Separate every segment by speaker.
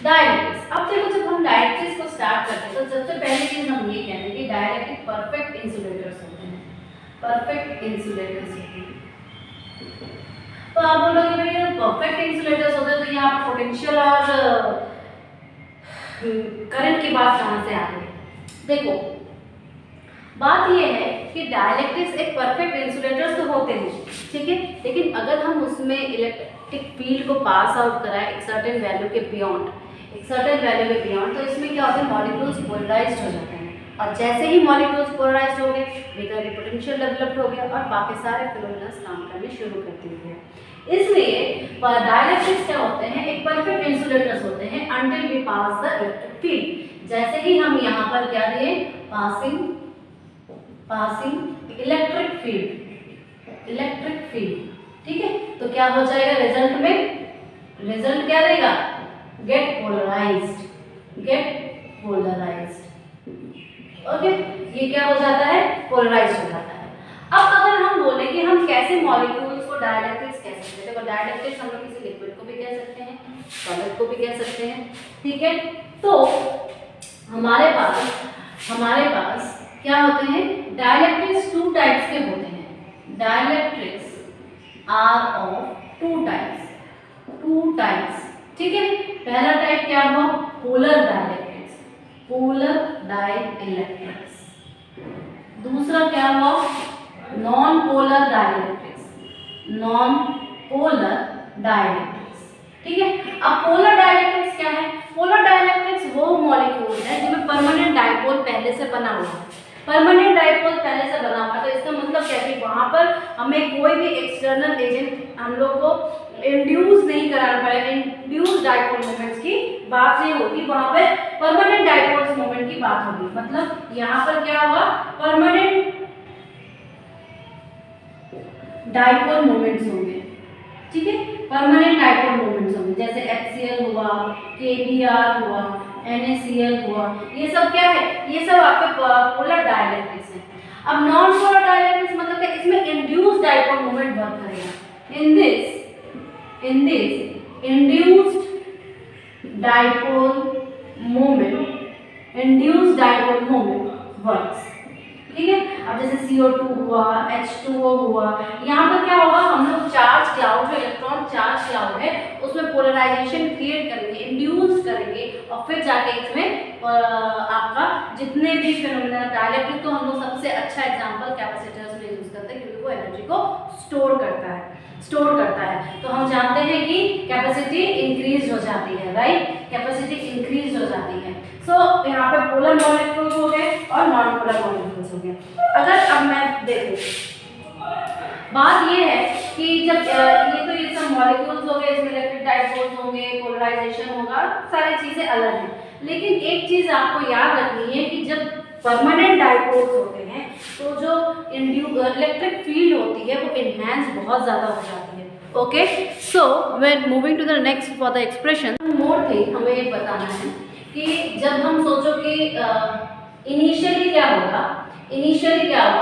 Speaker 1: Dielectrics. अब देखो जब हम डाइलेक्ट्रिक्स को स्टार्ट करते हैं तो सबसे पहली चीज हम ये कहते हैं कि डाइलेक्ट्रिक परफेक्ट इंसुलेटर्स होते हैं, परफेक्ट इंसुलेटर्स होते हैं। तो आप बोलोगे भाई ये परफेक्ट इंसुलेटर्स होते हैं तो यहाँ पर पोटेंशियल और करंट की बात कहाँ से आ गई? देखो बात यह है कि डाइलेक्ट्रिक्स एक परफेक्ट इंसुलेटर्स तो होते हैं, ठीक है, लेकिन अगर हम उसमें इलेक्ट्रिक फील्ड को पास आउट कराएं एक सर्टेन वैल्यू के बियॉन्ड, एक सर्टेन वैल्यू के बियॉन्ड, तो इसमें क्या होता है, मॉलिक्यूल्स पोलराइज्ड हो जाते हैं, और जैसे ही मॉलिक्यूल्स पोलराइज्ड हो गए वेक्टर पोटेंशियल डेवलप्ड हो गया और बाकी सारे फिनोमेना काम करने शुरू कर दिए। इसलिए डाइलेक्ट्रिक्स क्या होते हैं, एक परफेक्ट इंसुलेटर्स होते हैं until we pass the electric field. जैसे ही हम यहाँ पर क्या दिए, passing electric field, electric field, ठीक है, तो क्या हो जाएगा रिजल्ट में, रिजल्ट क्या देगा, get polarized, get polarized. Okay, ये क्या हो जाता है, पोलराइज्ड हो जाता है। अब अगर हम बोले कि हम कैसे मॉलिक्यूल्स को डाइलेक्ट्रिक्स कह सकते हैं, देखो डाइलेक्ट्रिक्स हम लोग किसी लिक्विड को भी कह सकते हैं, सॉलिड को भी कह सकते हैं, ठीक है। तो हमारे पास क्या होते हैं, डाइलेक्ट्रिक्स टू टाइप्स के होते हैं, dielectrics are of two types, ठीक है। पहला टाइप क्या हुआ, पोलर डाइलेक्ट्रिक्स, पोलर डाइलेक्ट्रिक्स। दूसरा क्या हुआ, non polar dielectrics, non polar dielectrics, ठीक है। अब पोलर डाइलेक्ट्रिक्स क्या है, पोलर डाइलेक्ट्रिक्स वो मॉलिक्यूल है जिनमें परमानेंट डाइपोल पहले से बना हुआ है, परमानेंट डाइपोल पहले से बना हुआ है, तो इसका मतलब क्या है कि वहां पर हमें कोई भी एक्सटर्नल एजेंट हम लोग को इंड्यूस नहीं कराना पड़ेगा, इंड्यूस डाइपोल मोमेंट्स की बात नहीं होगी, वहां पे परमानेंट डाइपोल मोमेंट की बात होगी। मतलब यहाँ पर क्या हुआ, परमानेंट डाइपोल मोमेंट्स होंगे, ठीक है, परमानेंट डाइपोल मोमेंट्स होंगे, जैसे HCl हुआ, KBr हुआ, NaCl हुआ, ये सब क्या है, ये सब आपके पोलर डाइलेक्ट्रिक्स हैं। अब नॉन पोलर डाइलेक्ट्रिक्स मतलब क्या, इसमें इंड्यूस्ड डाइपोल मोमेंट वर्क करेगा, in this induced dipole moment works, ठीक है। अब जैसे CO2 हुआ, H2O हुआ, यहाँ पर क्या होगा, हम लोग चार्ज क्लाउड, जो इलेक्ट्रॉन चार्ज क्लाउड है उसमें पोलराइजेशन क्रिएट करेंगे, इंड्यूस करेंगे, और फिर जाके इसमें आपका जितने भी फिनोमेना, डाइलेक्ट्रिक तो हम लोग सबसे अच्छा एग्जांपल कैपेसिटर्स में यूज करते हैं क्योंकि वो एनर्जी को स्टोर करता है। तो हम जानते हैं कि कैपेसिटी इंक्रीज हो जाती है, राइट, कैपेसिटी इंक्रीज हो जाती है। सो यहाँ पे पोलर मॉलिक्यूल्स हो गए और नॉन पोलर मॉलिक्यूल्स हो गए। अगर अब मैं देखूं, बात ये है कि जब ये सब मॉलिक्यूल्स हो गए, इसमें इलेक्ट्रिक डाइपोल्स होंगे, पोलराइजेशन होगा, सारी चीजें अलग हैं, लेकिन एक चीज आपको याद रखनी है कि जब परमानेंट डाइपोल्स होते हैं तो जो इलेक्ट्रिक फील्ड होती है वो इनहैंस बहुत ज़्यादा हो जाती है। Okay, so when moving to the next for the expression, more thing हमें ये बताना है कि जब हम सोचो कि इनिशियली क्या होगा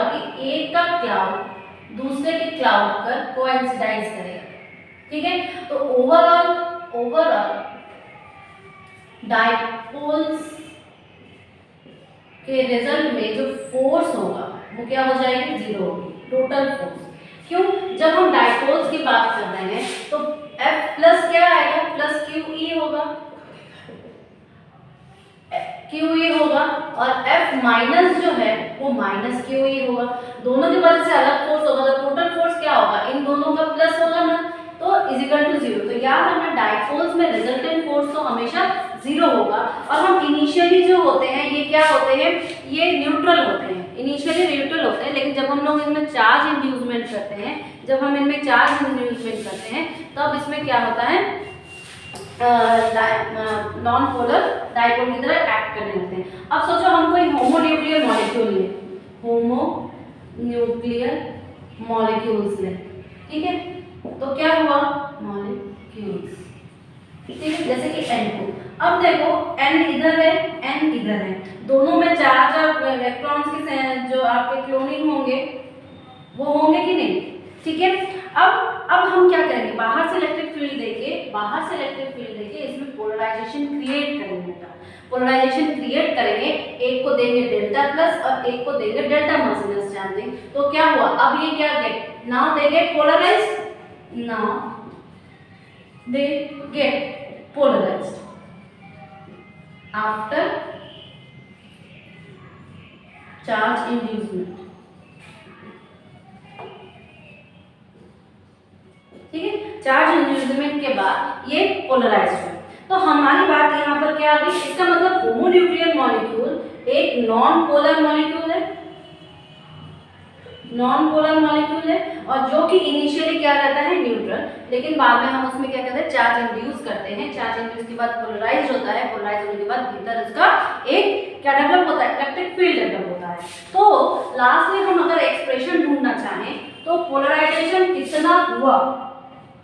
Speaker 1: कि एक का क्लाउड दूसरे के क्लाउड पर कोइंसिडाइज करेगा, ठीक है। तो ओवरऑल डाइपोल्स के रिजल्ट में जो फोर्स होगा वो क्या हो जाएगी, जीरो होगी, टोटल फोर्स। क्यों, जब हम डाइपोल्स की बात कर रहे हैं तो F प्लस क्या आएगा, प्लस QE होगा, QE होगा, और F माइनस जो है वो माइनस QE होगा, दोनों की वजह से अलग फोर्स होगा, तो टोटल फोर्स क्या होगा, इन दोनों का प्लस होगा ना, तो इज इक्वल टू जीरो। तो याद रखना डाइपोल्स में रिजल्टेंट फोर्स तो हमेशा जीरो होगा, और हम इनिशियली जो होते हैं ये क्या होते हैं, ये न्यूट्रल होते हैं, इनिशियली न्यूट्रल होते हैं, लेकिन जब हम लोग इनमें चार्ज इंड्यूसमेंट करते हैं, तब इसमें क्या होता है, नॉन पोलर डाइपोल की तरह एक्ट करने लगते हैं। अब सोचो हम कोई होमोन्यूक्लियर मॉलिक्यूल्स ले, ठीक है, तो क्या हुआ, मॉलिक्यूल्स, ठीक है, जैसे कि N2। अब देखो N इधर है, N इधर है, दोनों में चार्ज और इलेक्ट्रॉन्स के जो आपके क्लोनिंग होंगे वो होंगे कि नहीं, ठीक है। अब हम क्या करेंगे, बाहर से इलेक्ट्रिक फील्ड देके इसमें पोलराइजेशन क्रिएट देंगे डेल्टा प्लस और एक को देंगे डेल्टा माइनस चार्जिंग, तो क्या हुआ, अब ये क्या get, now they get polarized, now they get polarized after charge inducement. ठीक है, चार्ज इंड्यूसमेंट के बाद ये पोलराइज्ड है। तो हमारी बात यहाँ पर क्या आ गई, इसका मतलब होमोन्यूक्लियर मॉलिक्यूल एक नॉन पोलर मॉलिक्यूल है, नॉन पोलर मॉलिक्यूल है, और जो कि इनिशियली क्या रहता है न्यूट्रल, लेकिन बाद में हम उसमें क्या करते हैं, चार्ज इंड्यूस करते हैं, चार्ज इंड्यूस के बाद पोलराइज होता है, पोलराइज होने के बाद भीतर इसका एक क्या डेवलप होता है, इलेक्ट्रिक फील्ड डेवलप होता है। तो लास्ट में हम अगर एक्सप्रेशन ढूंढना चाहें तो पोलराइजेशन कितना हुआ,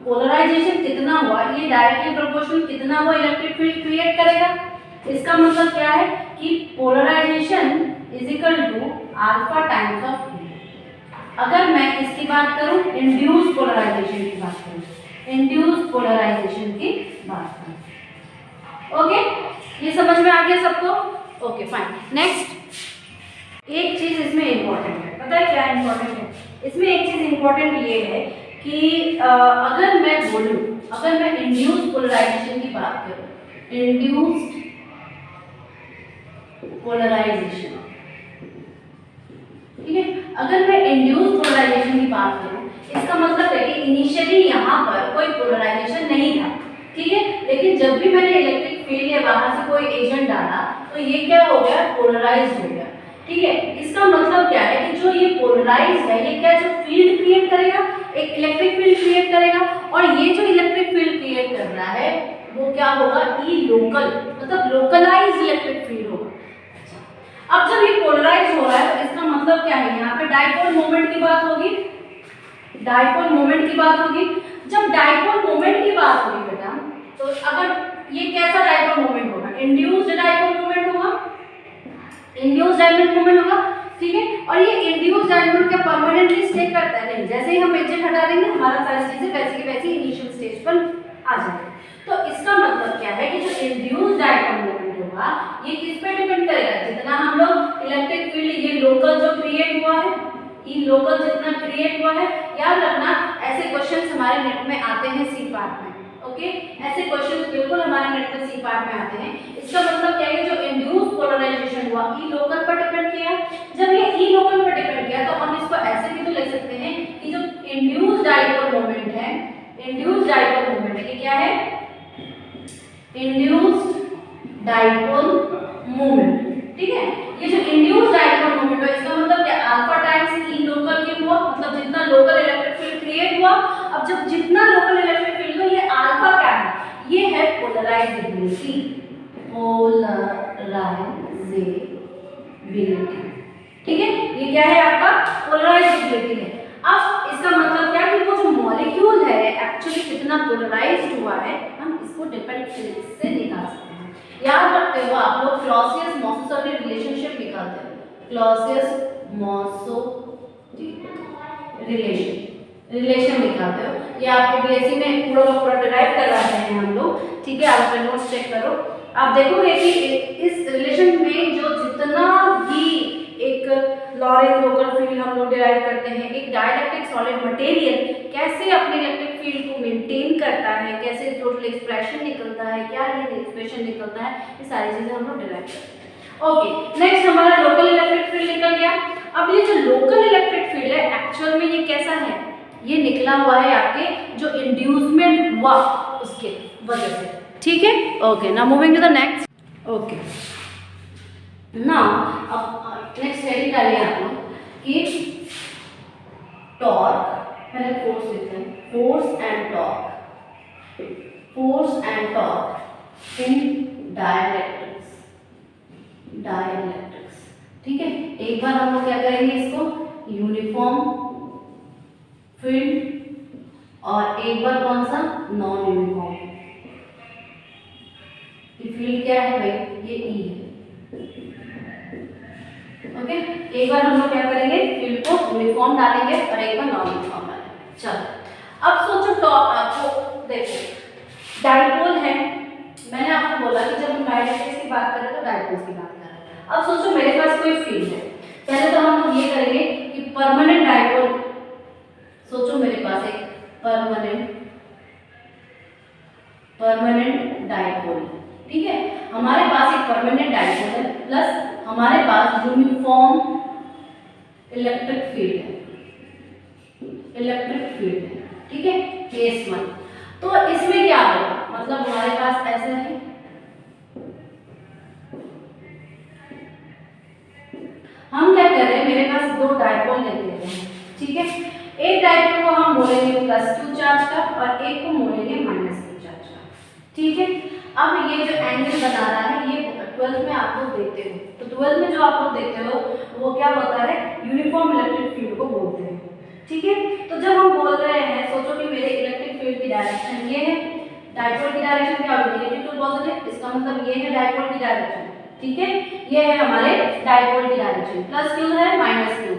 Speaker 1: पोलराइजेशन कितना हुआ, ये डायरेक्टली प्रोपोर्शनल कितना हुआ इलेक्ट्रिक फील्ड क्रिएट करेगा। इसका मतलब क्या है कि polarization is equal to alpha times of V। अगर मैं इसकी बात करूं, इंड्यूस पोलराइजेशन की बात करूं, इंड्यूस पोलराइजेशन की बात करूं, ओके, ये समझ में आ गया सबको, ओके फाइन। नेक्स्ट एक चीज इसमें इंपॉर्टेंट है, पता है क्या इंपॉर्टेंट है इसमें, एक चीज इंपॉर्टेंट ये है कि अगर मैं बोलूं, अगर मैं इंड्यूस पोलराइजेशन की बात करूं, इंड्यूस्ड पोलराइजेशन, ठीक है, अगर मैं इंड्यूस पोलराइजेशन की बात करूं, इसका मतलब है कि इनिशियली यहाँ पर कोई पोलराइजेशन नहीं था, ठीक है, लेकिन जब भी मैंने इलेक्ट्रिक फील्ड या बाहर से कोई एजेंट डाला तो ये क्या हो गया, पोलराइज हो गया, ठीक है। इसका मतलब क्या है कि जो ये पोलराइज है, ये क्या जो फील्ड क्रिएट करेगा, एक इलेक्ट्रिक फील्ड क्रिएट करेगा, और ये जो इलेक्ट्रिक फील्ड क्रिएट कर रहा है वो क्या होगा, ई लोकल, मतलब लोकलाइज इलेक्ट्रिक फील्ड होगा। अब जब ये पोलराइज हो रहा है तो इसका मतलब क्या है, यहाँ पे डाइपोल मोमेंट की बात होगी, डाइपोल मोमेंट की बात होगी। जब डाइपोल मोमेंट की बात होगी बेटा, तो अगर ये कैसा डाइपोल मोमेंट होगा, इंड्यूस्ड डाइपोल मोमेंट होगा, इंड्यूस्ड डाइपोल मोमेंट होगा, ठीक है। और ये इंड्यूस्ड डाइपोल क्या परमानेंटली स्टे करता है, नहीं, जैसे ही हम एजेंट हटा देंगे हमारा सारी चीजें वैसी की वैसी इनिशियल स्टेज पर आ जाएगी। तो इसका मतलब क्या है कि जो इंड्यूस्ड डाइपोल मोमेंट होगा ये किस पे डिपेंड करेगा, जितना हम लोग इलेक्ट्रिक फील्ड ये लोकल जो क्रिएट हुआ है, ई लोकल जितना क्रिएट हुआ है, याद रखना ऐसे क्वेश्चंस हमारे नेट में आते हैं सी पार्ट में, ओके, ऐसे क्वेश्चंस बिल्कुल हमारे नेट में सी पार्ट में आते हैं। इसका मतलब क्या है, जो इंड्यूस पोलराइजेशन हुआ ई लोकल पर डिपेंड किया, जब ये ई लोकल पर डिपेंड किया तो हम इसको ऐसे भी तो ले सकते हैं कि जो इंड्यूस डाइपोल मोमेंट है, इंड्यूस डाइपोल मोमेंट है, क्या है, इंड्यूस्ड डाइपोल मोमेंट, ठीक है। ये जो इंड्यूस्ड डाइपोल मोमेंट है इसका मतलब क्या, अल्फा टाइम्स ई लोकल के हुआ, मतलब जितना लोकल इलेक्ट्रिक फील्ड क्रिएट हुआ। अब जब जितना लोकल इलेक्ट्रिक फील्ड हुआ, ये अल्फा क्या है, ये है पोलराइजेबिलिटी, पोलराइजेबिलिटी, ठीक है, ये क्या है आपका पोलराइजेबिलिटी है। अब इसका मतलब क्या कि वो जो मॉलिक्यूल है एक्चुअली कितना पोलराइज्ड हुआ है, हम इसको डिपेंड से निकाल सकते हैं। याद रखते हो आप लोग क्लॉसियस मॉसोसर्टी रिलेशनशिप निकालते हो, क्लॉसियस मॉसो रिलेशन निकालते हो, ये आपके बीएससी में पूरा का पूरा डिराइव करवाते हैं हम लोग, ठीक है। आप अपने नोट्स चेक करो, आप देखोगे कि इस रिलेशन में जो जितना भी एक लॉरेंज लोकल फील्ड हम लोग डिराइव करते हैं, एक डाइलेक्ट्रिक सॉलिड मटेरियल कैसे अपने इलेक्ट्रिक फील्ड को मेंटेन करता है, कैसे टोटल एक्सप्रेशन निकलता है, क्या ये एक्सप्रेशन निकलता है, ये सारी चीजें हम लोग डिराइव करते हैं। ओके, नेक्स्ट हमारा लोकल इलेक्ट्रिक फील्ड निकल गया। अब ये जो लोकल इलेक्ट्रिक फील्ड है एक्चुअल में ये कैसा है, ये निकला हुआ है आपके जो इंड्यूसमेंट हुआ उसके वजह से, ठीक है। Okay, now moving to the next. Okay, now अब नेक्स्ट हेडिंग डालिए आप लोग कि टॉर्क, पहले फोर्स लिखते हैं, force and torque, force and torque in dielectrics, dielectrics, ठीक है। एक बार हम लोग क्या करेंगे, इसको यूनिफॉर्म फील्ड और एक बार कौन सा नॉन यूनिफॉर्म। फील्ड क्या है भाई, ये ई है, ओके। एक बार हम लोग क्या करेंगे, फील्ड को यूनिफॉर्म डालेंगे और एक बार नॉन यूनिफॉर्म डालेंगे। चलो अब सोचो, तो आपको देखो डाइपोल है, मैंने आपको बोला कि जब हम डाइलेक्ट्रिक्स की बात करें तो डाइपोल्स की बात करें, अब सोचो मेरे पास कोई फील्ड है, पहले तो हम लोग ये करेंगे कि परमानेंट डाइपोल, सोचो मेरे पास एक परमानेंट डाइपोल, ठीक है, हमारे पास एक परमानेंट डाइपोल है प्लस हमारे पास यूनिफॉर्म इलेक्ट्रिक फील्ड है, ठीक है, केस 1। तो इसमें क्या होगा, मतलब हमारे पास ऐसा है, हम क्या कर रहे हैं, मेरे पास दो डाइपोल लेते हैं, ठीक है, एक डाइपोल को हम बोलेंगे +q चार्ज का और एक को बोलेंगे -q चार्ज का, ठीक है। अब ये जो एंगल बना रहा है ये 12th में आप लोग देखते हो, तो 12th में जो आप लोग देखते हो वो क्या होता है, यूनिफॉर्म इलेक्ट्रिक फील्ड को बोलते हैं, ठीक है। तो जब हम बोल रहे हैं, सोचो कि मेरे इलेक्ट्रिक फील्ड की डायरेक्शन ये है, डाइपोल की डायरेक्शन क्या होगी, नेगेटिव टू पॉजिटिव, इसका मतलब ये है डाइपोल की डायरेक्शन, ठीक है, ये है हमारे डाइपोल की डायरेक्शन, +q है -q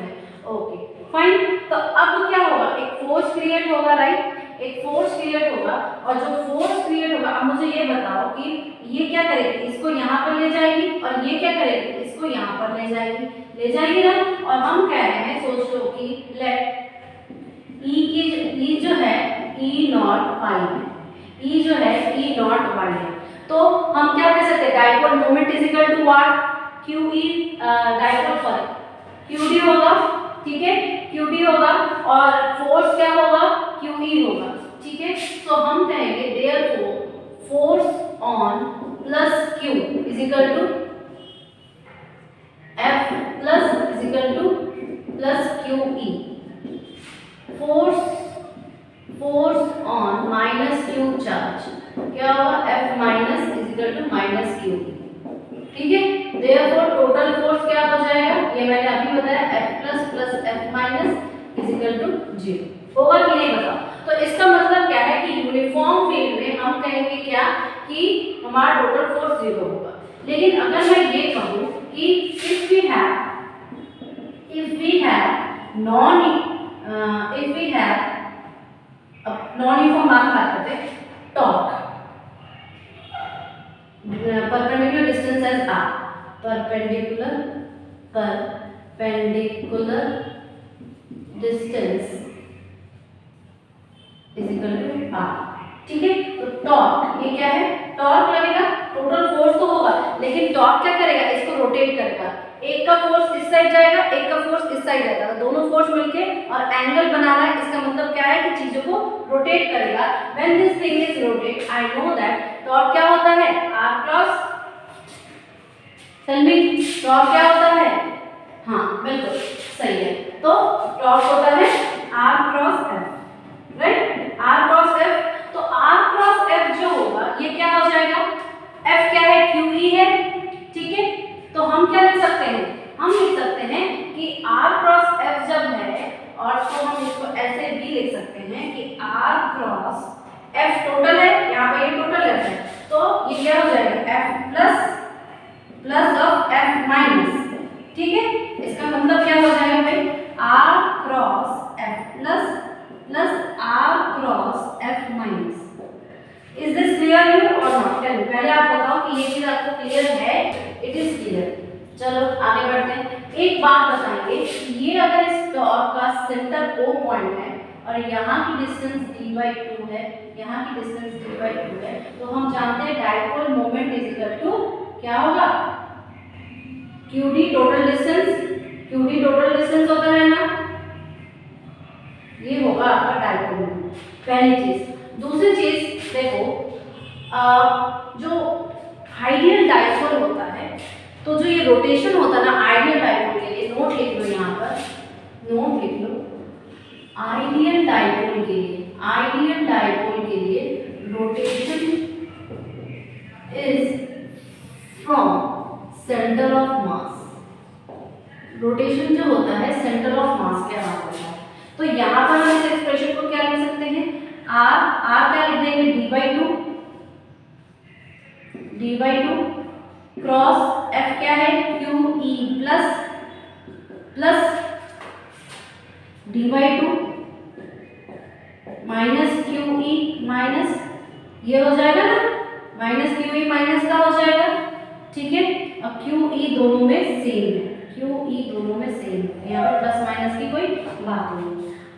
Speaker 1: है, ओके फाइन। तो अब क्या होगा, एक फोर्स क्रिएट होगा, राइट, एक फोर्स क्रिएट होगा, और जो फोर्स क्रिएट होगा, अब मुझे ये बताओ कि ये क्या करेगी, इसको यहाँ पर ले जाएगी, और ये क्या करेगी, इसको यहाँ पर ले जाएगी ना। और हम कह रहे हैं, सोच लो कि लेट E जो है E0 y है, E जो है E0 y है, तो हम क्या कह सकते हैं, dipole moment is equal to what, QE, dipole sorry QD होगा, ठीक है, QD होगा, और फोर्स क्या होगा, QE होगा, ठीक है। तो हम कहेंगे therefore force on +q is equal to F plus is equal to +QE, force on -q charge क्या होगा, F minus is equal to -QE, ठीक है। देयरफॉर टोटल फोर्स क्या हो जाएगा, ये मैंने अभी बताया, F plus F minus is equal to 0 होगा कि नहीं बताओ। तो इसका मतलब क्या है कि यूनिफॉर्म फील्ड में हम कहेंगे क्या कि हमारा टोटल फोर्स 0 होगा। लेकिन अगर मैं ये कहूँ कि if we have non uniform बात करते हैं, torque perpendicular distance as r, perpendicular distance is equal to r, ठीक है। तो टॉर्क ये क्या है, टॉर्क लगेगा, टोटल फोर्स तो होगा, लेकिन टॉर्क क्या करेगा, इसको रोटेट करेगा, एक का फोर्स इस साइड जाएगा, एक का फोर्स इस साइड जाएगा, दोनों फोर्स मिलके और एंगल बना रहा है, इसका मतलब क्या है कि चीजों को रोटेट करेगा। When this thing is rotate, I know that torque क्या होता है, r cross, tell me torque क्या होता है, हाँ बिल्कुल सही है, तो टॉर्क होता है r cross f, right, r cross f। तो r क्रॉस f जो होगा ये क्या हो जाएगा, f क्या है, QE है, ठीक है। तो हम क्या लिख सकते हैं, हम लिख सकते हैं कि r क्रॉस f जब है, और तो हम इसको ऐसे भी लिख सकते हैं कि r क्रॉस f टोटल है, यहाँ पे ये टोटल है, तो ये क्या हो जाएगा, f plus of f minus, ठीक है। इसका मतलब क्या हो जाएगा भाई, r cross f plus r cross f minus. Is this clear you और नॉट, पहले आप बताओ कि ये चीज आपको क्लियर है, इट इज क्लियर। चलो आगे बढ़ते हैं। एक बात बताएंगे, ये अगर इस टॉर्क का सेंटर O पॉइंट है और यहाँ की डिस्टेंस d/2 है, यहाँ की डिस्टेंस d/2 है, तो हम जानते हैं dipole moment is equal to क्या होगा, QD टोटल डिस्टेंस होता है ना, ये होगा आपका डाइपोल मोमेंट, पहली चीज। दूसरी चीज देखो, जो आइडियल डाइपोल होता है, तो जो ये रोटेशन होता है ना आइडियल डाइपोल के लिए, नोट लिख लो, यहाँ पर नोट लिख लो, आइडियल डाइपोल के लिए rotation is from centre of mass, rotation जो होता है सेंटर ऑफ मास के अराउंड होता है। तो यहाँ पर हम इस एक्सप्रेशन को क्या लिख सकते हैं, r क्या लिख देंगे, d/2 क्रॉस f क्या है, QE plus d/2 minus QE minus, ये हो जाएगा ना, माइनस QE माइनस का हो जाएगा, ठीक है। और क्यू ई दोनों में सेम है, क्यू ई दोनों में सेम है, यहाँ पर प्लस माइनस की कोई बात नहीं।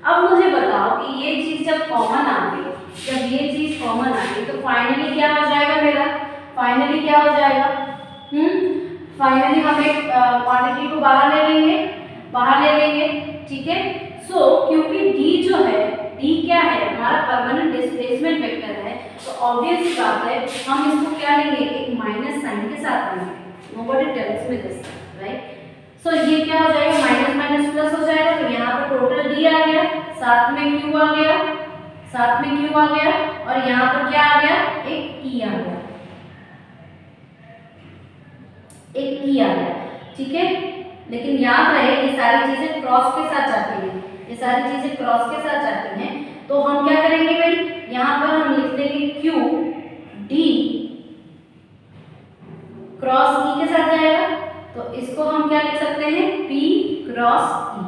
Speaker 1: अब मुझे बताओ कि ये चीज जब कॉमन आ गई, जब ये चीज कॉमन आ गई तो फाइनली क्या हो जाएगा मेरा, फाइनली क्या हो जाएगा, फाइनली हम एक क्वांटिटी को बाहर ले लेंगे, बाहर ले लेंगे, ठीक है। सो क्योंकि डी जो है, डी क्या है, हमारा परमानेंट डिस्प्लेसमेंट वेक्टर है, तो ऑब्वियस सी बात है हम इसको क्या लेंगे, एक माइनस साइन के साथ लेंगे। Nobody tells me this, right. So ये क्या हो जाएगा, माइनस माइनस प्लस हो जाएगा, तो यहाँ पर टोटल डी आ गया, साथ में क्यू आ गया, साथ में क्यू आ गया, और यहाँ पर क्या आ गया, एक ई आ गया, एक ई आ गया, ठीक है। लेकिन याद रहे ये सारी चीजें क्रॉस के साथ जाती हैं, ये सारी चीजें क्रॉस के साथ जाती हैं, तो हम क्या करेंगे भाई, यहाँ पर हम लिख देंगे क्यू डी क्रॉस ई के साथ जाएगा, तो इसको हम क्या लिख सकते हैं, पी क्रॉस ई,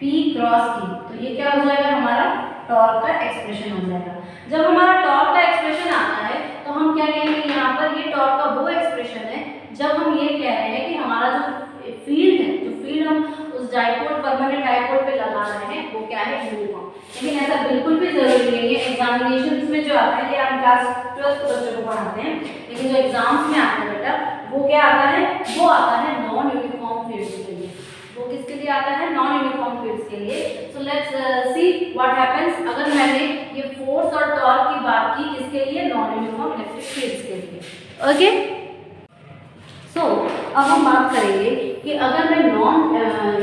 Speaker 1: पी क्रॉस ई। तो ये क्या हो जाएगा, हमारा टॉर्क का एक्सप्रेशन हो जाएगा। जब हमारा टॉर्क का एक्सप्रेशन आता है तो हम क्या कहेंगे, यहाँ पर ये टॉर्क का वो एक्सप्रेशन है जब हम ये कह रहे हैं कि हमारा जो फील्ड है, जो फील्ड हम उस डाइपोल, परमानेंट डाइपोल पे लगा रहे हैं, वो क्या है, यूनिफॉर्म। लेकिन ऐसा बिल्कुल भी जरूरी नहीं है, एग्जामिनेशन में जो आता है, ये हम क्लास 12 के बच्चों को पढ़ाते हैं, लेकिन जो एग्जाम्स में आता है बेटा, वो क्या आता है, वो आता है नॉन यूनिफॉर्म फील्ड्स के लिए। वो किसके लिए आता है, नॉन यूनिफॉर्म फील्ड्स के लिए। So let's see what happens अगर मैंने ये फोर्स और टॉर्क की बात की, किसके लिए, नॉन यूनिफॉर्म इलेक्ट्रिक फील्ड्स के लिए, ओके। सो अब हम बात करेंगे कि अगर मैं नॉन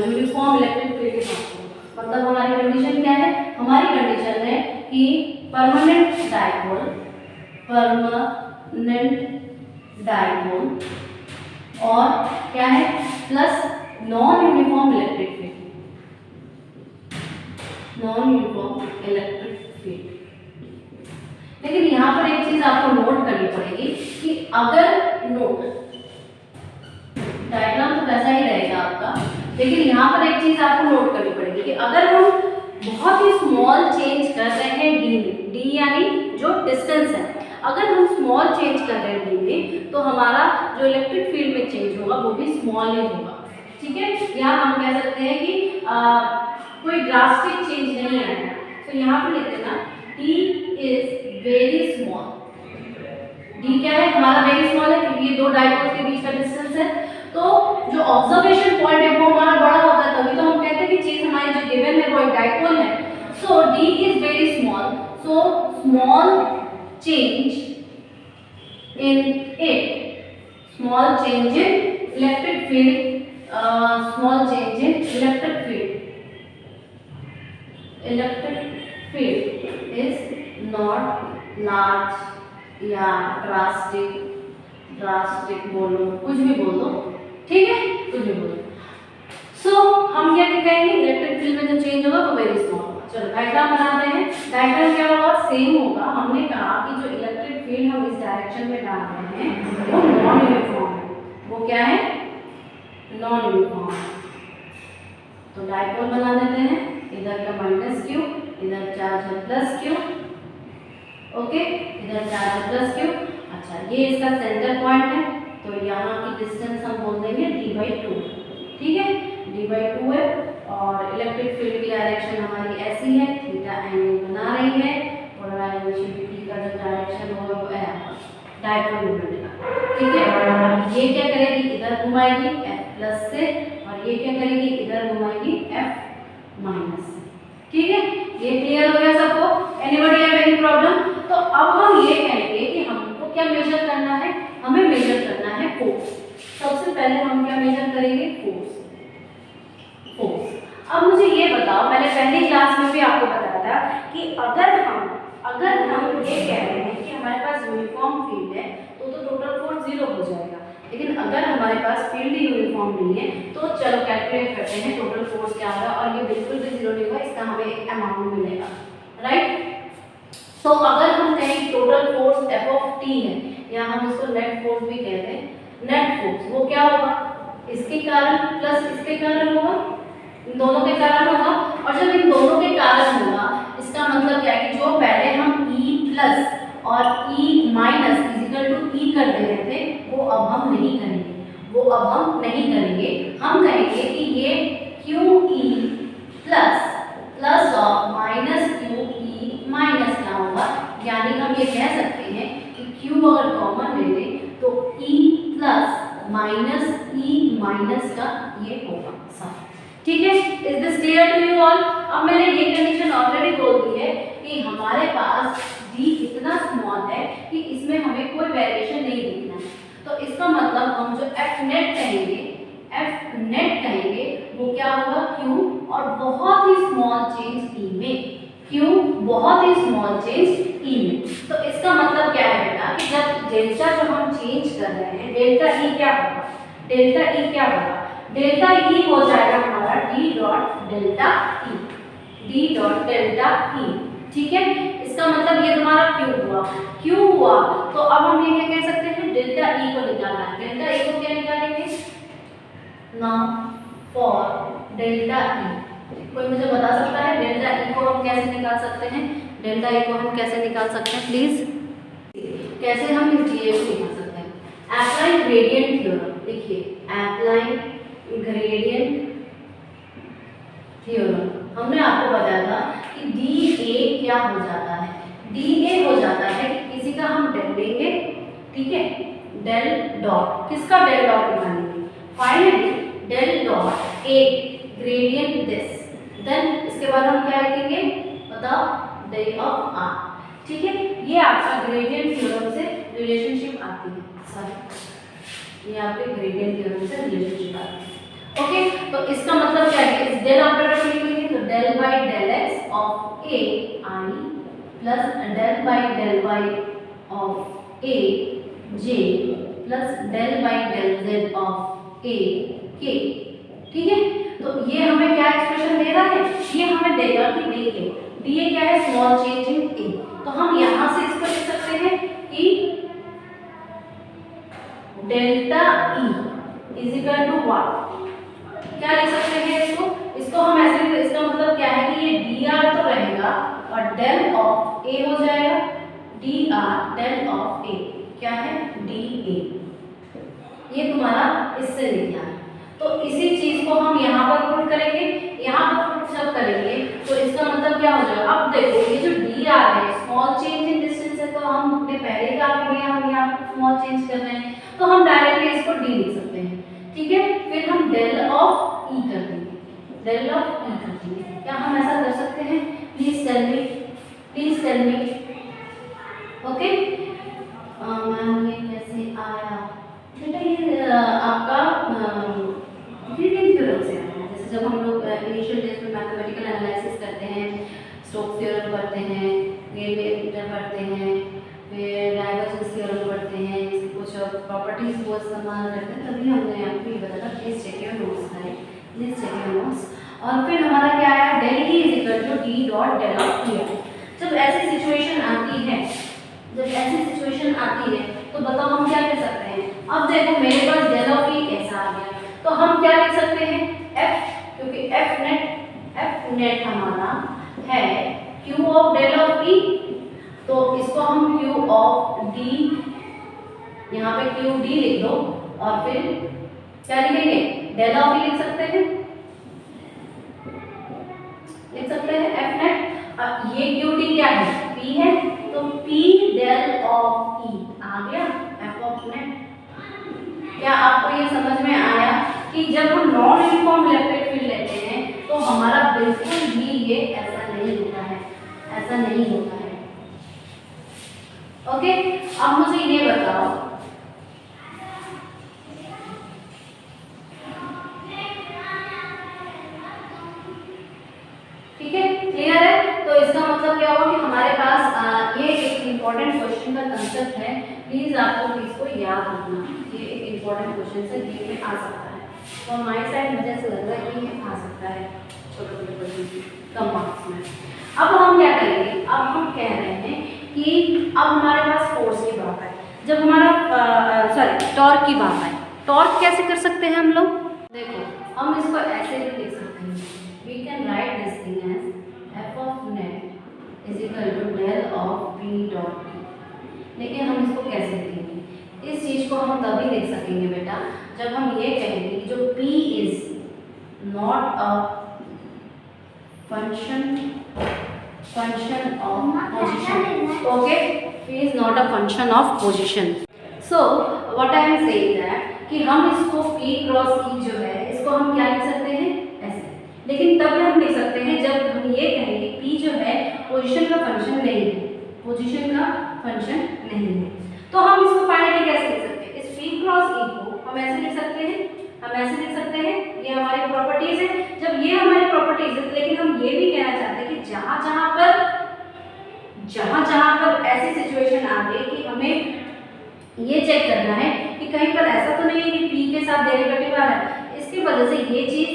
Speaker 1: यूनिफॉर्म इलेक्ट्रिक फील्ड की बात करूँ, मतलब हमारी कंडीशन क्या है, हमारी कंडीशन है कि परमानेंट डाइपोल, परमानेंट डाइपोल और क्या है, plus non uniform electric field, non uniform electric field. लेकिन यहाँ पर एक चीज आपको नोट करनी पड़ेगी कि अगर नोट डायग्राम तो वैसा ही रहेगा आपका, लेकिन यहाँ पर एक चीज आपको नोट करनी पड़ेगी कि अगर हम बहुत ही स्मॉल चेंज कर रहे हैं डी में, डी यानी जो डिस्टेंस है, अगर हम स्मॉल चेंज कर रहे हैं डी में, तो हमारा जो इलेक्ट्रिक फील्ड में चेंज होगा वो भी स्मॉल ही होगा, ठीक है। यहाँ हम कह सकते हैं कि कोई ड्रास्टिक चेंज नहीं आएगा। तो यहाँ पर लिख देना D is very small, D क्या है, हमारा वेरी स्मॉल है क्योंकि ये दो डाइपोल के बीच का डिस्टेंस है। तो जो ऑब्जर्वेशन पॉइंट है वो हमारा बड़ा होता है, तभी तो हम कहते हैं कि चीज हमारी जो गिवन है वो एक डाइपोल है। So d is very small, so small change in it, small change in electric field, small change in electric field is not large या ड्रास्टिक बोलो, कुछ भी बोल दो, ठीक है, कुछ भी बोलो। सो हम क्या कहेंगे, इलेक्ट्रिक फील्ड में जो चेंज होगा वो वेरी स्मॉल होगा। चलो डायग्राम बनाते हैं। डायग्राम क्या होगा, सेम होगा। हमने कहा कि जो इलेक्ट्रिक फील्ड हम इस डायरेक्शन में डाल रहे हैं वो नॉन यूनिफॉर्म है। वो क्या है, नॉन यूनिफॉर्म। तो डायपोल बना देते हैं, इधर का माइनस क्यू, इधर चार्ज है प्लस क्यू, ओके, इधर चार्ज है प्लस क्यू। अच्छा, ये इसका सेंटर पॉइंट है, तो यहाँ की डिस्टेंस हम बोल देंगे d/2, ठीक है, d/2 है। और इलेक्ट्रिक फील्ड की डायरेक्शन हमारी ऐसी है, थीटा एंगल बना रही है, पोलराइजेशन का जो डायरेक्शन होगा वो डायपोल मूवमेंट का, ठीक है। ये क्या करेगी, इधर घुमाएगी f+ से, और ये क्या करेगी, इधर घुमाएगी f- से, ठीक है। ये क्लियर हो गया सबको? Anybody have any problem? तो अब हम ये कहेंगे कि हमको क्या मेजर करना है, हमें मेजर करना है फोर्स। सबसे पहले हम क्या मेजर करेंगे, फोर्स। अब मुझे ये बताओ, मैंने पहली क्लास में भी आपको बताया था कि अगर हम ये कह रहे हैं कि हमारे पास यूनिफॉर्म फील्ड है तो टोटल फोर्स 0 हो जाएगा। लेकिन अगर हमारे पास फील्ड ही यूनिफॉर्म नहीं है तो चलो कैलकुलेट करते हैं टोटल फोर्स क्या होगा, और ये बिल्कुल भी 0 नहीं होगा, इसका हमें एक अमाउंट मिलेगा, राइट। तो अगर हम कहें टोटल फोर्स F(t) है, या हम इसको नेट फोर्स भी कहते हैं, नेट फोर्स वो क्या होगा, इसके कारण प्लस इसके कारण होगा, इन दोनों के कारण होगा। और जब इन दोनों के कारण होगा, इसका मतलब क्या है कि जो पहले हम E+ और E- is equal to E कर दे रहे थे वो अब हम नहीं करेंगे, वो अब हम नहीं करेंगे। हम कहेंगे कि ये QE plus of minus QE minus क्या होगा, यानी हम ये कह सकते हैं कि Q अगर कॉमन ले लें तो E plus minus E minus का ये होगा सम। ठीक है, is this clear to you all? अब मैंने ये कंडीशन ऑलरेडी बोल दी है कि हमारे पास D इतना स्मॉल है कि इसमें हमें कोई वेरिएशन नहीं दिखना है। तो इसका मतलब हम जो F नेट कहेंगे वो क्या होगा, Q और बहुत ही स्मॉल चेंज E में, Q बहुत ही स्मॉल चेंज E में। तो इसका मतलब क्या है बेटा कि जब डेल्टा जो हम चेंज कर रहे हैं, डेल्टा E क्या होगा, डेल्टा E हो जाएगा हमारा D डॉट डेल्टा E। ठीक है, इसका मतलब ये तुम्हारा Q हुआ। तो अब हम ये क्या कह सकते हैं, डेल्टा E को निकालना है। डेल्टा E को क्या निकालेंगे, नाउ फॉर डेल्टा E कोई मुझे बता सकता है डेल्टा E को हम कैसे निकाल सकते हैं? डेल्टा E को हम कैसे निकाल सकते हैं प्लीज? कैसे हम इस DA को निकाल सकते हैं? Apply gradient theorem. देखिए, अप्लाई ग्रेडियंट थ्योरम हमने आपको बताया था कि DA क्या हो जाता है, DA हो जाता है कि किसी का हम डेल लेंगे, ठीक है, डेल डॉट, किसका डेल डॉट निकालेंगे, finally del dot A gradient this, then इसके बाद हम क्या लिखेंगे बताओ, डेल ऑफ R। ठीक है, ये आपका ग्रेडियंट थ्योरम से रिलेशनशिप आती है, सॉरी ये आपके ग्रेडियंट थ्योरम से रिलेशनशिप आती है। ओके, तो इसका मतलब क्या है, इस डेल ऑपरेटर को लिखेंगे तो del by del x of A I plus del by del y of A J plus del by del z of A K। ठीक है, तो ये हमें क्या एक्सप्रेशन दे रहा है, ये हमें देगा कि DA क्या है, स्मॉल चेंज इन A। तो हम यहाँ से इसको लिख सकते हैं कि delta E is equal to what, क्या लिख सकते हैं इसको हम ऐसे लिख, इसका मतलब क्या है कि ये dr तो रहेगा और डेल ऑफ A हो जाएगा, dr डेल ऑफ A क्या है, dA। ये तुम्हारा इससे निकला है। तो इसी चीज को हम यहाँ पर पुट करेंगे, यहाँ पर पुट जब करेंगे तो इसका मतलब क्या हो जाएगा, अब देखो ये जो dr है स्मॉल चेंज इन डिस्टेंस है, तो हम अपने पहले का हम यहाँ पर स्मॉल चेंज कर रहे हैं, तो हम डायरेक्टली इसको d लिख सकते हैं। ठीक है, फिर हम डेल ऑफ E कर देंगे, डेल ऑफ E कर देंगे। क्या हम ऐसा कर सकते हैं? Please tell me. Okay ma'am, ये कैसे आया बेटा, ये आपका ग्रेडियंट थ्योरम से आया है। जैसे जब हम लोग इनिशियल डेज में मैथमेटिकल एनालिसिस करते हैं, स्टोक्स थ्योरम पढ़ते हैं, ग्रेडियंट पढ़ते हैं, फिर डाइवर्जेंस थ्योरम पढ़ते हैं, कुछ प्रॉपर्टीज को इस्तेमाल करते हैं, तभी हमने आपको ये बताया प्लीज चेक योर नोट्स है, प्लीज चेक योर नोट्स। और फिर हमारा क्या आया, del E is equal to D dot del of E। जब ऐसी सिचुएशन आती है, तो बताओ हम क्या कर सकते हैं? अब देखो मेरे पास डेल ऑफ E ऐसा आ गया, तो हम क्या लिख सकते हैं, F, क्योंकि F नेट हमारा है Q of del of E, तो इसको हम Q ऑफ D, यहाँ पे QD लिख दो और फिर क्या लिखेंगे, डेल ऑफ E लिख सकते हैं F नेट। अब ये QD क्या है, P है, तो P डेल ऑफ E आ गया F ऑफ नेट। क्या आपको ये समझ में आया कि जब हम नॉन यूनिफॉर्म इलेक्ट्रिक फील्ड लेते हैं तो हमारा बिल्कुल भी ये ऐसा नहीं होता है। ओके, अब मुझे ये बताओ, ठीक है, क्लियर है? तो इसका मतलब क्या होगा कि हमारे पास ये एक इम्पोर्टेंट क्वेश्चन का कंसेप्ट है, प्लीज आपको इसको याद रखना, ये एक इम्पोर्टेंट क्वेश्चन से ये में आ सकता है, तो हमारे साइड मुझे ऐसा लग रहा है कि ये आ सकता है छोटे क्वेश्चन कम मार्क्स में। अब हम क्या करेंगे, अब हम कह रहे हैं कि अब हमारे पास फोर्स की बात है, जब हमारा टॉर्क की बात है, टॉर्क कैसे कर सकते हैं हम लोग, देखो हम इसको ऐसे भी लिख सकते हैं, we can write this thing as F of net is equal to del of P dot E। लेकिन हम इसको कैसे लिखेंगे, इस चीज को को हम तभी लिख सकेंगे बेटा जब हम ये कहेंगे कि जो P is not a function of position. Okay, P is not a function of position. So what I am saying that कि हम इसको P क्रॉस E जो है इसको हम क्या लिख सकते हैं ऐसे, लेकिन तब हम लिख सकते हैं जब हम ये कहें कि P जो है पोजीशन का फंक्शन नहीं है, पोजीशन का फंक्शन नहीं है. तो हम इसको फाइनली कैसे लिख सकते हैं? इस P क्रॉस E को हम ऐसे लिख सकते हैं, हम ऐसे लिख सकते हैं, ये हमारी प्रॉपर्टीज है. जब ये हमारी प्रॉपर्टीज है, लेकिन हम ये भी कहना चाहते हैं कि जहाँ पर ऐसी सिचुएशन आ गई कि हमें ये चेक करना है कि कहीं पर ऐसा तो नहीं है कि P के साथ डेरिवेटिव आ रहा है, इसकी वजह से ये चीज़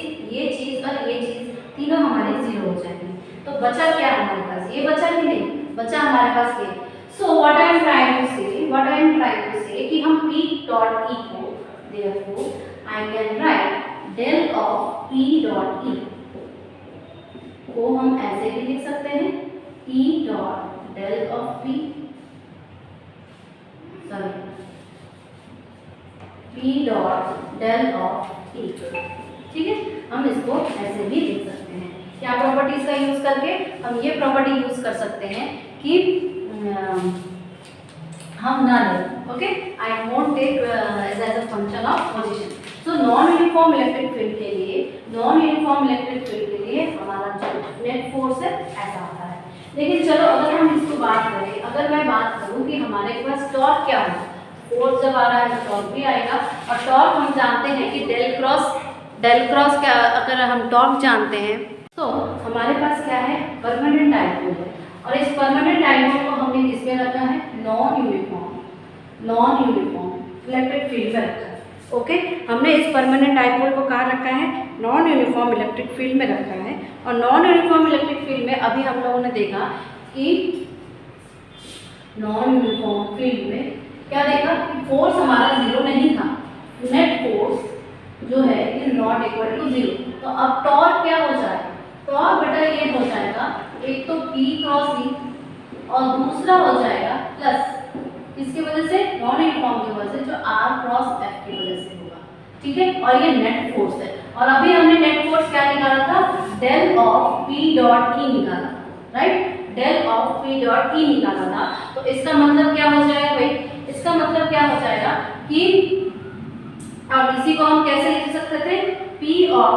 Speaker 1: और ये चीज़ तीनों हमारी जीरो हो जाएंगी. तो बचा क्या हमारे पास? ये बचा कि नहीं बचा हमारे पास ये. So what I am trying to say कि हम P डॉट E को therefore I can write del of P dot E को हम ऐसे भी लिख सकते हैं E dot del of P dot del of E. ठीक है, हम इसको ऐसे भी लिख सकते हैं. क्या प्रॉपर्टीज का यूज करके? हम ये प्रॉपर्टी यूज कर सकते हैं कि हम ना लें. Okay, I won't take as a function of position. So non uniform electric field के लिए हमारा जो नेट फोर्स है ऐसा आता है. लेकिन चलो अगर हम इसको बात करें, अगर मैं बात करूं कि हमारे पास टॉर्क क्या होगा, फोर्स जब आ रहा है तो टॉर्क भी आएगा. और टॉर्क हम जानते हैं कि डेल क्रॉस क्या, अगर हम टॉर्क जानते हैं तो हमारे पास क्या है? परमानेंट डायपोल है. और इस परमानेंट डायपोल को हमने किस में रखा है? नॉन यूनिफॉर्म इलेक्ट्रिक फील्ड में रखा है. ओके, हमने इस परमानेंट डायपोल को कहाँ रखा है? नॉन यूनिफॉर्म इलेक्ट्रिक फील्ड में रखा है. और नॉन यूनिफॉर्म इलेक्ट्रिक फील्ड में अभी हम लोगों ने देखा कि नॉन यूनिफॉर्म फील्ड में क्या देखा कि फोर्स हमारा जीरो नहीं था. नेट फोर्स जो है is not equal to zero. तो अब टॉर्क क्या हो जाएगा? टॉर्क बेटा ये हो जाएगा, एक तो P क्रॉस E और दूसरा हो जाएगा प्लस किसकी वजह से? नॉन यूनिफॉर्म की वजह से, जो R क्रॉस F की वजह से होगा. ठीक है, और ये नेट फोर्स है. और अभी हमने नेट फोर्स क्या निकाला था? Del of P dot E निकाला, right? Del of P dot E निकाला था. तो इसका मतलब क्या हो जाएगा भाई? इसका मतलब क्या हो जाएगा कि अब इसी को हम कैसे लिख सकते थे? P of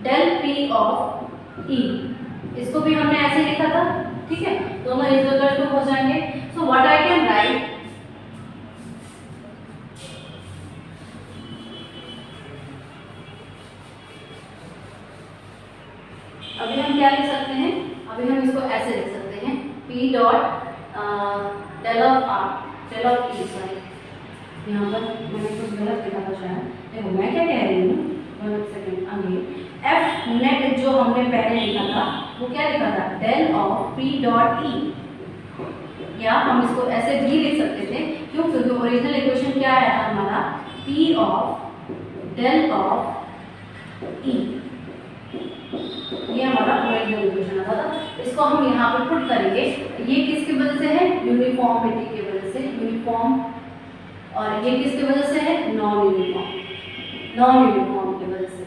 Speaker 1: del of E. इसको भी हमने ऐसे लिखा था. ठीक है, दोनों इक्वल टू हो जाएंगे. सो व्हाट आई कैन राइट, अभी हम क्या लिख सकते हैं? अभी हम इसको ऐसे लिख सकते हैं P dot del of E. Sorry, यहाँ पर मैंने कुछ गलत लिखा था शायद. देखो मैं क्या कह रही हूँ, 1 सेकेंड. अभी F नेट जो हमने पहले लिखा था वो क्या लिखा था? Del of P dot E. या हम इसको ऐसे भी लिख सकते थे. क्यों? क्योंकि ओरिजिनल इक्वेशन क्या है हमारा? P of del of E. ये हमारा ओरिजिनल इक्वेशन आता था. इसको हम यहाँ पर पुट करेंगे. ये किसकी वजह से है? यूनिफॉर्मिटी की वजह से, यूनिफॉर्म. और ये किसकी वजह से है? नॉन यूनिफॉर्म की वजह से.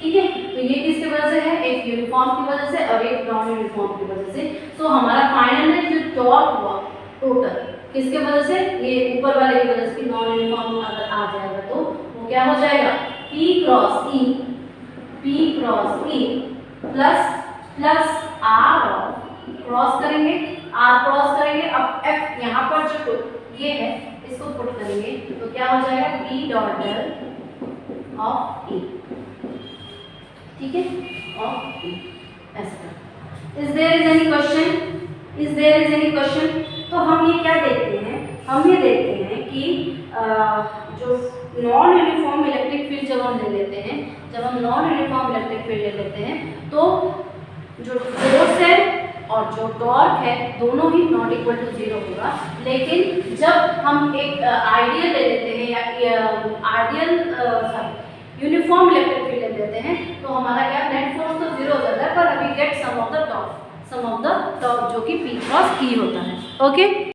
Speaker 1: ठीक है, तो ये किसकी वजह से है? एक यूनिफॉर्म की वजह से और एक नॉन यूनिफॉर्म की वजह से. तो हमारा फाइनल जो टॉर्क हुआ टोटल किसके वजह से? ये ऊपर वाले की वजह से. नॉन यूनिफॉर्म अगर आ जाएगा तो वो क्या हो जाएगा? P cross E plus R cross करेंगे. अब F यहाँ पर जो ये है इसको पुट करेंगे तो क्या हो जाएगा? P dot del of E. ठीक है, ऑफ E ऐसा. Is there is any question? तो हम ये क्या देखते हैं? हम ये देखते हैं कि जो नॉन यूनिफॉर्म इलेक्ट्रिक फील्ड जब हम ले लेते हैं तो जो फोर्स है और जो टॉर्क है दोनों ही नॉट इक्वल टू जीरो होगा. लेकिन जब हम एक आइडियल ले लेते हैं या यूनिफॉर्म इलेक्ट्रिक फील्ड ले लेते हैं तो हमारा क्या? नेट फोर्स तो जीरो हो जाता है, पर अभी get some of the torque जो कि P क्रॉस E होता है. ओके.